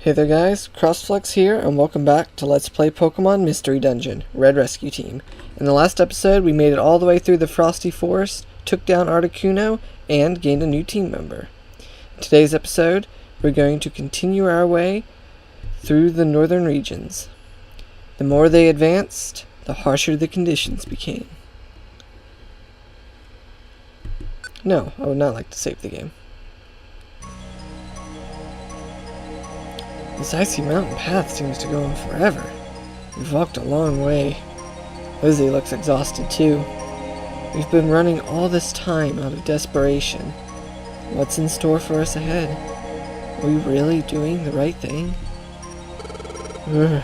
Hey there guys, CrossFlux here, and welcome back to Let's Play Pokemon Mystery Dungeon, Red Rescue Team. In the last episode, we made it all the way through the Frosty Forest, took down Articuno, and gained a new team member. In today's episode, we're going to continue our way through the northern regions. The more they advanced, the harsher the conditions became. No, I would not like to save the game. This icy mountain path seems to go on forever. We've walked a long way. Lizzie looks exhausted too. We've been running all this time out of desperation. What's in store for us ahead? Are we really doing the right thing? Ugh,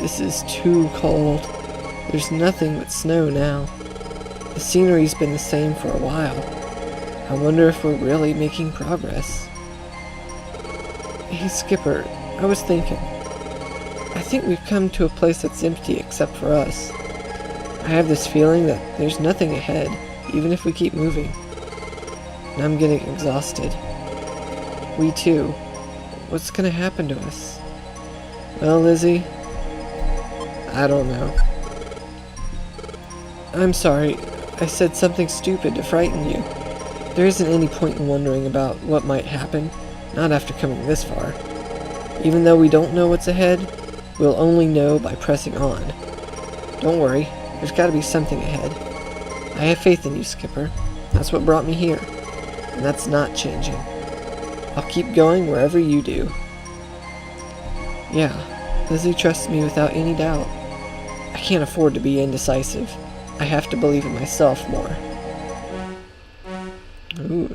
this is too cold. There's nothing but snow now. The scenery's been the same for a while. I wonder if we're really making progress. Hey Skipper, I was thinking. I think we've come to a place that's empty except for us. I have this feeling that there's nothing ahead, even if we keep moving. And I'm getting exhausted. We too. What's gonna happen to us? Well, Lizzie, I don't know. I'm sorry, I said something stupid to frighten you. There isn't any point in wondering about what might happen, not after coming this far. Even though we don't know what's ahead, we'll only know by pressing on. Don't worry, there's gotta be something ahead. I have faith in you, Skipper. That's what brought me here, and that's not changing. I'll keep going wherever you do. Yeah, Lizzie trusts me without any doubt. I can't afford to be indecisive. I have to believe in myself more. Ooh.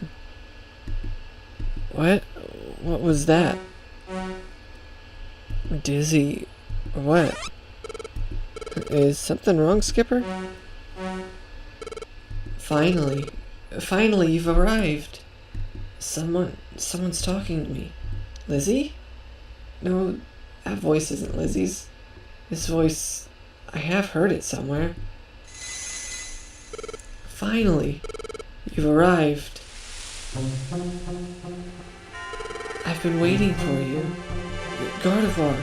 What? What was that? Dizzy. What? Is something wrong, Skipper? Finally. Finally, you've arrived. Someone's talking to me. Lizzie? No, that voice isn't Lizzie's. This voice, I have heard it somewhere. Finally, you've arrived. I've been waiting for you. Gardevoir.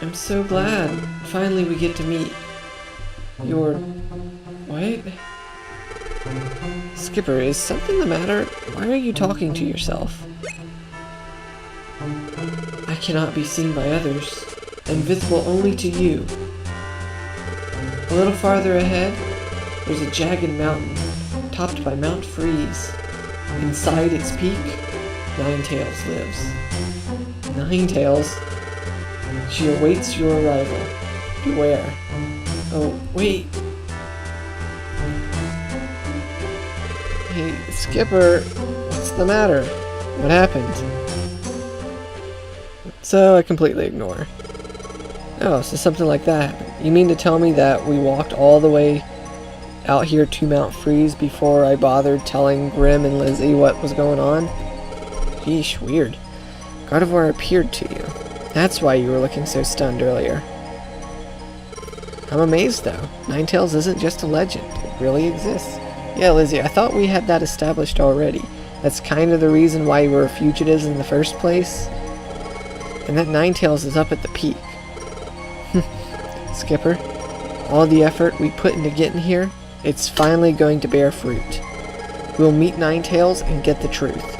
I'm so glad. Finally we get to meet your... What? Skipper, is something the matter? Why are you talking to yourself? I cannot be seen by others. Invisible only to you. A little farther ahead, there's a jagged mountain, topped by Mount Freeze. Inside its peak, Ninetales lives. Ninetales? She awaits your arrival. Beware. Oh, wait. Hey, Skipper, what's the matter? What happened? So I completely ignore. Oh, so something like that happened. You mean to tell me that we walked all the way out here to Mount Freeze before I bothered telling Grimm and Lizzie what was going on? Yeesh, weird. Gardevoir appeared to you. That's why you were looking so stunned earlier. I'm amazed though. Ninetales isn't just a legend. It really exists. Yeah, Lizzie, I thought we had that established already. That's kind of the reason why we were fugitives in the first place. And that Ninetales is up at the peak. Skipper, all the effort we put into getting here, it's finally going to bear fruit. We'll meet Ninetales and get the truth.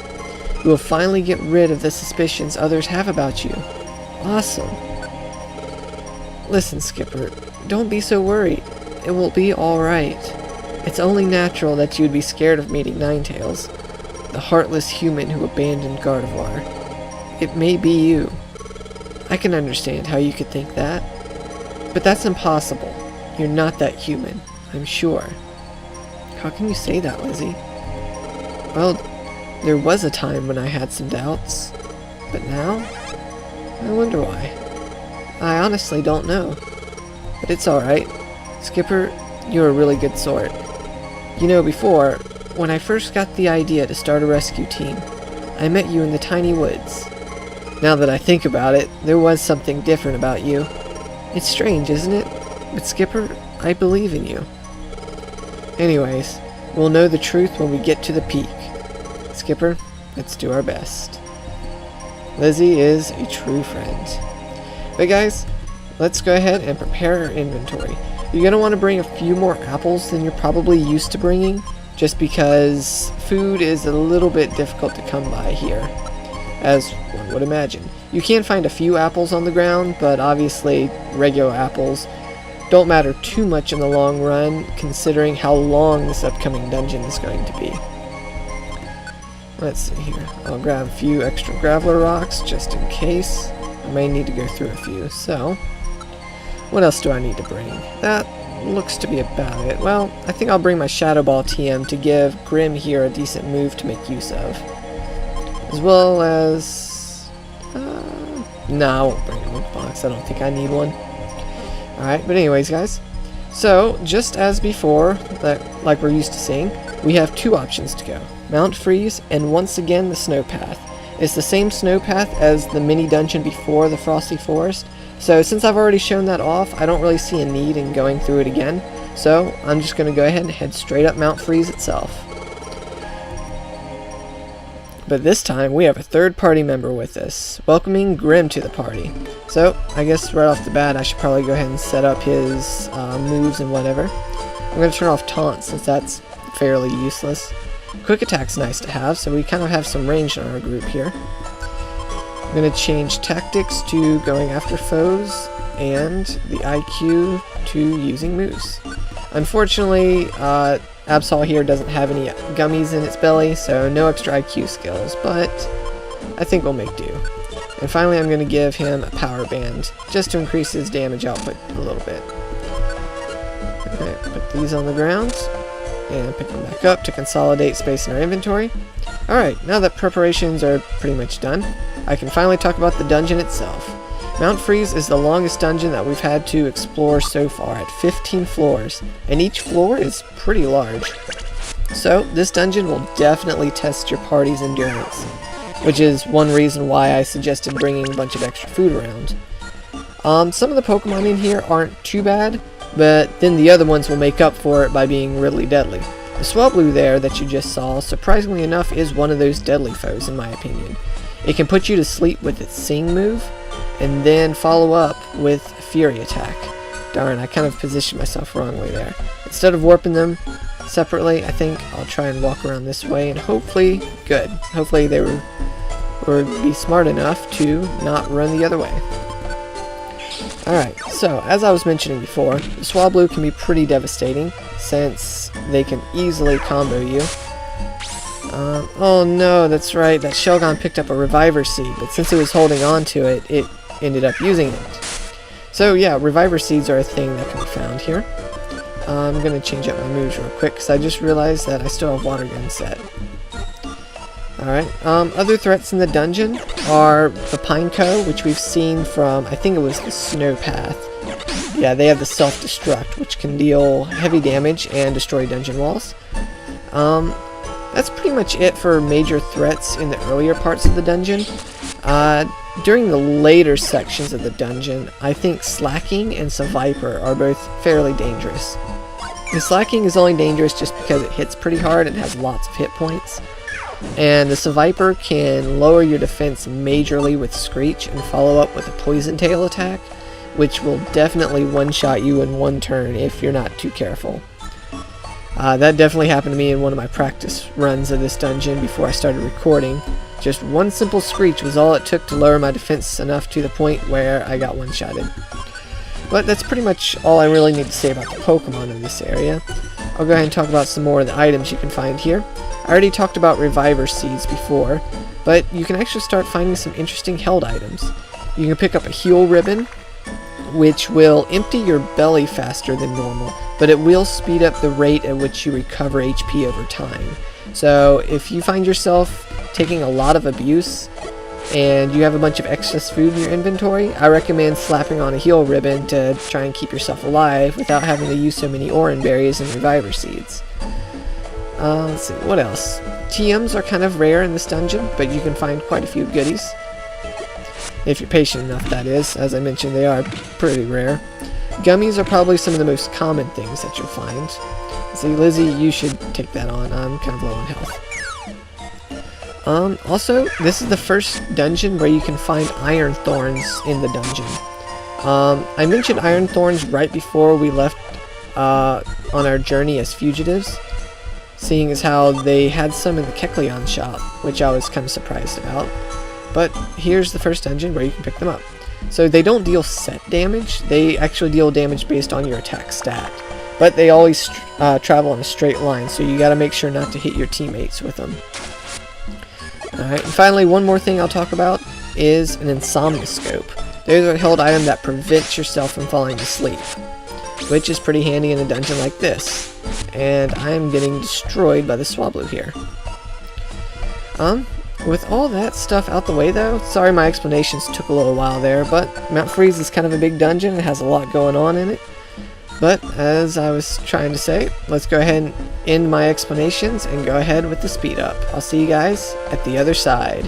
We'll finally get rid of the suspicions others have about you. Awesome. Listen, Skipper, don't be so worried. It will be alright. It's only natural that you'd be scared of meeting Ninetales, the heartless human who abandoned Gardevoir. It may be you. I can understand how you could think that. But that's impossible. You're not that human, I'm sure. How can you say that, Lizzie? Well, there was a time when I had some doubts. But now? I wonder why. I honestly don't know. But it's alright. Skipper, you're a really good sort. You know, before, when I first got the idea to start a rescue team, I met you in the tiny woods. Now that I think about it, there was something different about you. It's strange, isn't it? But Skipper, I believe in you. Anyways, we'll know the truth when we get to the peak. Skipper, let's do our best. Lizzie is a true friend. But guys, let's go ahead and prepare our inventory. You're going to want to bring a few more apples than you're probably used to bringing, just because food is a little bit difficult to come by here, as one would imagine. You can find a few apples on the ground, but obviously regular apples don't matter too much in the long run, considering how long this upcoming dungeon is going to be. Let's see here. I'll grab a few extra graveler rocks just in case. I may need to go through a few, so what else do I need to bring? That looks to be about it. Well, I think I'll bring my Shadow Ball TM to give Grimm here a decent move to make use of. As well as... no, I won't bring a move box. I don't think I need one. Alright, but anyways, guys. So, just as before, like we're used to seeing, we have two options to go. Mount Freeze, and once again the Snow Path. It's the same snow path as the mini dungeon before the Frosty Forest, so since I've already shown that off, I don't really see a need in going through it again. So I'm just going to go ahead and head straight up Mount Freeze itself. But this time we have a third party member with us, welcoming Grimm to the party. So I guess right off the bat I should probably go ahead and set up his moves and whatever. I'm going to turn off Taunt since that's fairly useless. Quick Attack's nice to have, so we kind of have some range in our group here. I'm going to change Tactics to going after foes, and the IQ to using moves. Unfortunately, Absol here doesn't have any gummies in its belly, so no extra IQ skills, but I think we'll make do. And finally I'm going to give him a Power Band, just to increase his damage output a little bit. Alright, put these on the ground, and pick them back up to consolidate space in our inventory. Alright, now that preparations are pretty much done, I can finally talk about the dungeon itself. Mount Freeze is the longest dungeon that we've had to explore so far, at 15 floors, and each floor is pretty large. So, this dungeon will definitely test your party's endurance, which is one reason why I suggested bringing a bunch of extra food around. Some of the Pokemon in here aren't too bad, but then the other ones will make up for it by being really deadly. The Swablu there that you just saw, surprisingly enough, is one of those deadly foes in my opinion. It can put you to sleep with its Sing move, and then follow up with Fury Attack. Darn, I kind of positioned myself wrongly there. Instead of warping them separately, I think I'll try and walk around this way, and hopefully, good. Hopefully they would be smart enough to not run the other way. Alright, so as I was mentioning before, the Swablu can be pretty devastating, since they can easily combo you. Oh no, that's right, that Shelgon picked up a Reviver Seed, but since it was holding on to it, it ended up using it. So yeah, Reviver Seeds are a thing that can be found here. I'm going to change up my moves real quick, because I just realized that I still have Water Gun set. Alright, other threats in the dungeon are the Pineco, which we've seen from, I think it was the Snow Path. Yeah, they have the Self-Destruct, which can deal heavy damage and destroy dungeon walls. That's pretty much it for major threats in the earlier parts of the dungeon. During the later sections of the dungeon, I think Slacking and Seviper are both fairly dangerous. The Slacking is only dangerous just because it hits pretty hard and has lots of hit points. And the Seviper can lower your defense majorly with Screech and follow up with a Poison Tail attack, which will definitely one-shot you in one turn if you're not too careful. That definitely happened to me in one of my practice runs of this dungeon before I started recording. Just one simple Screech was all it took to lower my defense enough to the point where I got one-shotted. But that's pretty much all I really need to say about the Pokemon in this area. I'll go ahead and talk about some more of the items you can find here. I already talked about Reviver Seeds before, but you can actually start finding some interesting held items. You can pick up a Heal Ribbon, which will empty your belly faster than normal, but it will speed up the rate at which you recover HP over time. So if you find yourself taking a lot of abuse and you have a bunch of excess food in your inventory, I recommend slapping on a Heal Ribbon to try and keep yourself alive without having to use so many Oran Berries and Reviver Seeds. Let's see, what else? TMs are kind of rare in this dungeon, but you can find quite a few goodies. If you're patient enough, that is. As I mentioned, they are pretty rare. Gummies are probably some of the most common things that you'll find. See, Lizzie, you should take that on. I'm kind of low on health. Also, this is the first dungeon where you can find iron thorns in the dungeon. I mentioned iron thorns right before we left on our journey as fugitives, seeing as how they had some in the Kecleon shop, which I was kind of surprised about. But here's the first dungeon where you can pick them up. So they don't deal set damage, they actually deal damage based on your attack stat. But they always travel in a straight line, so you gotta make sure not to hit your teammates with them. Alright, and finally, one more thing I'll talk about is an insomnoscope. There's a held item that prevents yourself from falling asleep, which is pretty handy in a dungeon like this. And I'm getting destroyed by the Swablu here. With all that stuff out the way though, sorry my explanations took a little while there, but Mount Freeze is kind of a big dungeon, it has a lot going on in it. But as I was trying to say, let's go ahead and end my explanations and go ahead with the speed up. I'll see you guys at the other side.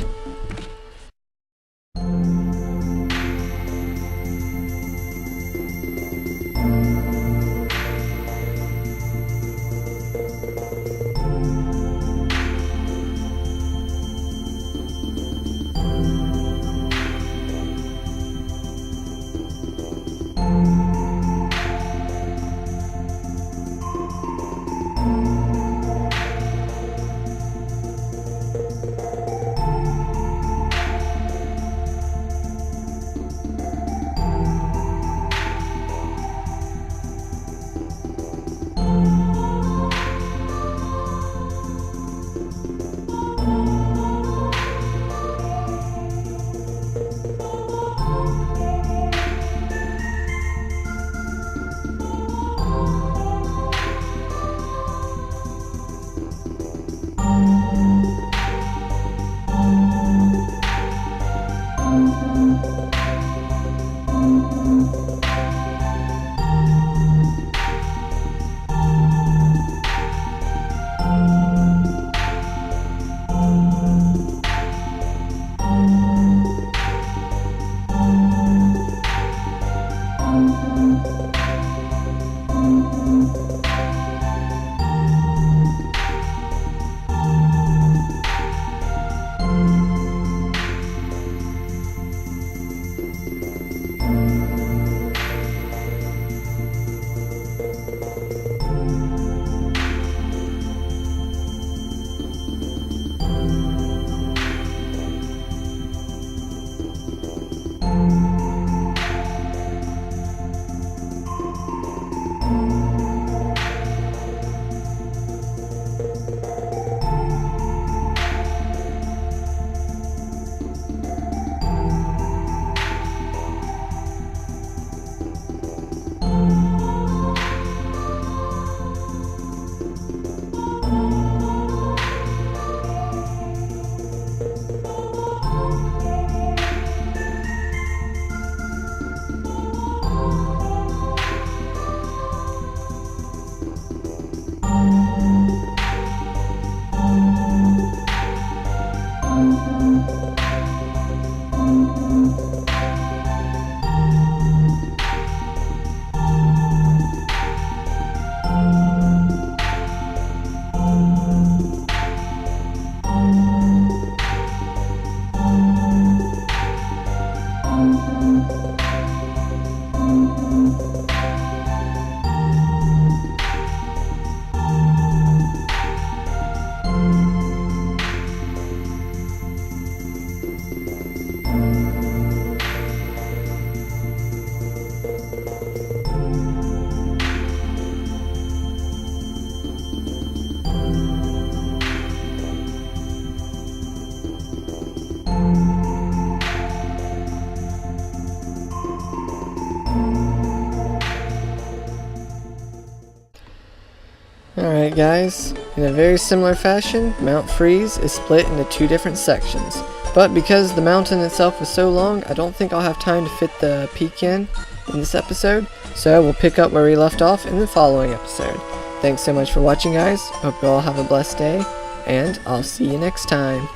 Alright guys, in a very similar fashion, Mount Freeze is split into two different sections. But because the mountain itself was so long, I don't think I'll have time to fit the peak in this episode, so we'll pick up where we left off in the following episode. Thanks so much for watching guys, hope you all have a blessed day, and I'll see you next time.